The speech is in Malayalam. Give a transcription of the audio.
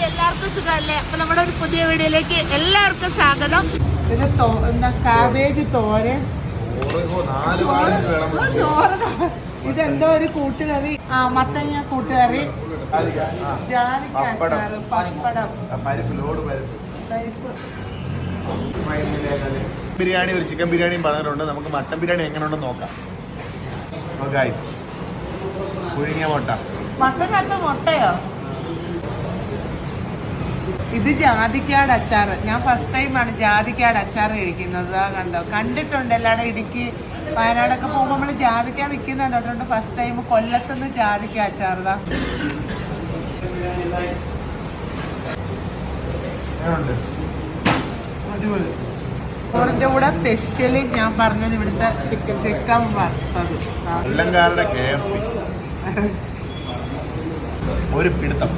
എല്ലാവർക്കും സുഖമല്ലേ? അപ്പൊ നമ്മുടെ ഒരു പുതിയ വീഡിയോയിലേക്ക് എല്ലാവർക്കും സ്വാഗതം. ഇത് എന്താ കാബേജ് തോരൻ, ചോറ്, ഇതെന്തോ ഒരു കൂട്ടുകറി, മത്തങ്ങ കൂട്ടുകറി, ജാതിക്ക അച്ചാറ്, പപ്പടം, പരിപ്പ്. ബിരിയാണി, ഒരു ചിക്കൻ ബിരിയാണിയും പറഞ്ഞിട്ടുണ്ട്. നമുക്ക് മട്ടൻ ബിരിയാണി എങ്ങനെ ഉണ്ടെന്ന് നോക്കാം. പുഴുങ്ങിയ മുട്ട, മട്ടനകത്ത് മുട്ടയോ? ഇത് ജാതിക്കാട് അച്ചാറ്. ഞാൻ ഫസ്റ്റ് ടൈമാണ് ജാതിക്കാട് അച്ചാറ് കഴിക്കുന്നത്. കണ്ടോ, കണ്ടിട്ടുണ്ട് എല്ലാവരും ഇടുക്കി വയനാടൊക്കെ പോകുമ്പോൾ നമ്മൾ ജാതിക്ക നിൽക്കുന്നുണ്ട്. അതുകൊണ്ട് ഫസ്റ്റ് ടൈം കൊല്ലത്തുനിന്ന് ജാതിക്ക അച്ചാറ്. ചോറിന്റെ കൂടെ സ്പെഷ്യലി ഞാൻ പറഞ്ഞത് ഇവിടുത്തെ ചിക്കൻ വറുത്തത്. കൊല്ലംകാരുടെ KFC ഒരു പിടുത്തം.